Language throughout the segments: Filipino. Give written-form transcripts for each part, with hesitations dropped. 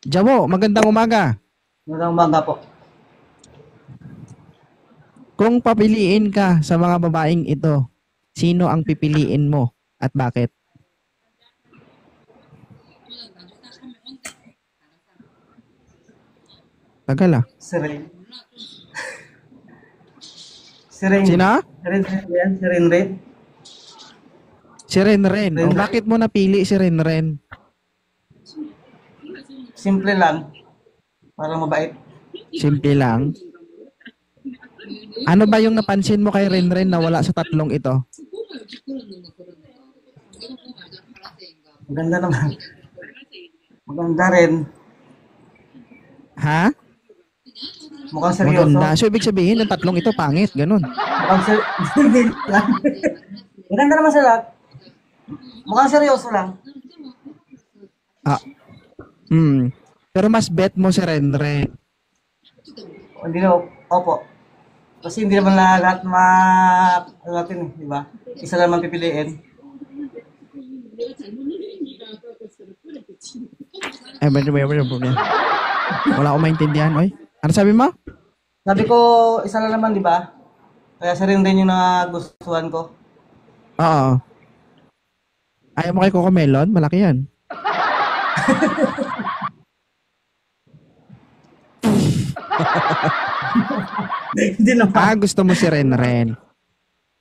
Jabo, magandang umaga. Magandang umaga po. Kung papiliin ka sa mga babaeng ito, sino ang pipiliin mo at bakit? Tagal ah. Si Rain. Si Rain. Sino? Si Rain Rain. Si Renren. O Rain Rain. bakit mo napili si Renren? Simple lang. Parang mabait. Simple lang. Ano ba yung napansin mo kay Renren na wala sa tatlong ito? Maganda naman. Maganda rin. Ha? Mukhang seryoso. Maganda. So, ibig sabihin, yung tatlong ito, pangit. Ganun. Mukhang Maganda naman sila. Mukhang seryoso lang. Ah. Pero mas bet mo si Renren. Hindi na, opo. Kasi hindi naman lahat ano natin, di ba? Isa lang man pipiliin. Medyo problema. Wala akong maintindihan, oy. Ano sabi mo? Sabi ko, isa lang naman, di ba? Kaya si Rain Rain yung nagustuhan ko. Oo. Ayaw mo kay Coco Melon? Malaki yan. Hindi naman. Gusto mo si Renren.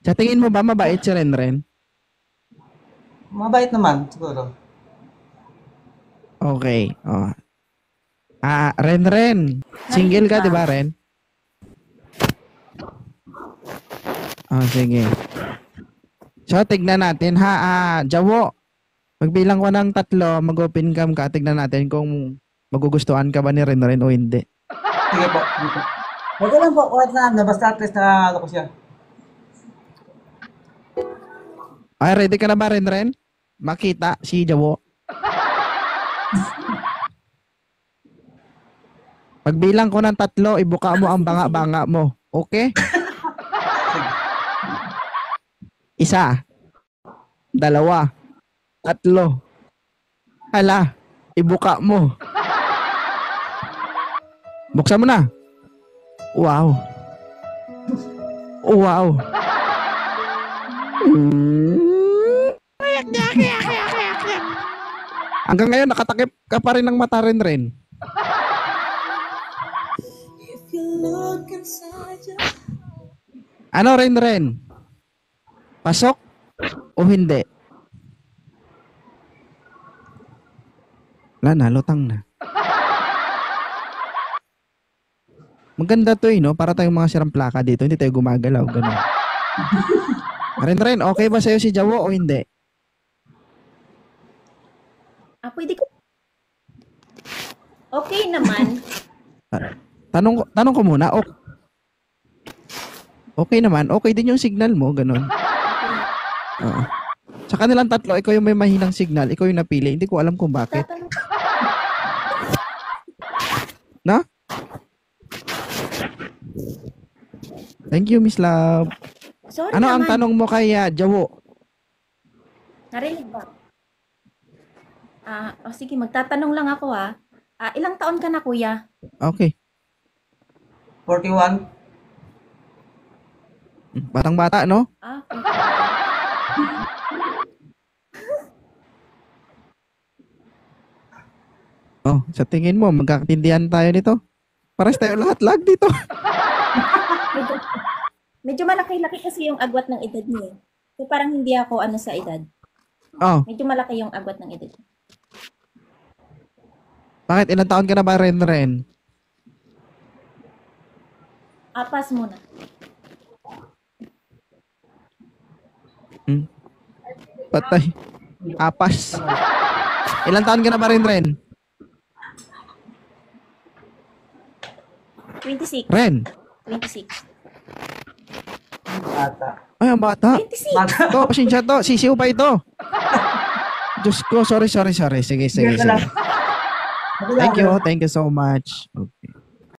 Sa tingin mo ba mabait si Renren? Mabait naman, siguro. Okay. Oh. Renren. Single ka, di ba, Ren? Sige. So, tignan natin, ha? Jawo, magbilang ko ng 3, mag-open cam ka, tignan natin kung magugustuhan ka ba ni Renren o hindi. Sige po. Sige po. Okay lang po, kahit na, basta at least na ako siya. Okay, ready ka na ba, Renren? Makita si Jawo. Pagbilang ko ng 3, ibuka mo ang banga-banga mo. Okay? 1, 2, 3. Hala, ibuka mo. Buksan mo na. Wow. Wow. Hanggang ngayon, nakatakip ka pa rin ng mata, Renren. Ano, Renren? Pasok o hindi? Wala na, lutang na. Maganda to no? Para tayong mga sirang plaka dito, hindi tayo gumagalaw. Ganun. Renren, okay ba sa'yo si Jawo o hindi? Pwede ko. Okay naman. Tanong ko muna, okay naman, okay din yung signal mo, ganun. Sa kanilang 3, ikaw yung may mahinang signal, ikaw yung napili, hindi ko alam kung bakit. Na? Thank you, Miss Love. Sorry Ano naman. ang tanong mo kay Jawo? Narinig ba? Sige, magtatanong lang ako ilang taon ka na, kuya? Okay. 41. Batang bata, no? Sa tingin mo, magkakaintindihan tayo nito? Pares tayo lahat lag dito. Medyo malaki-laki kasi yung agwat ng edad niya. So parang hindi ako sa edad. Medyo malaki yung agwat ng edad. Bakit? Ilang taon ka na ba, Renren? Pass muna. Patay. Apas. Ilang taon ka na ba, Renren? 26. Ren? 26. Bata. Ay, ang bata. 26. Bata. Ito, pasensya to. Sisiw pa ito. Diyos ko, sorry. Sige. Sige lang. Thank you so much. Okay.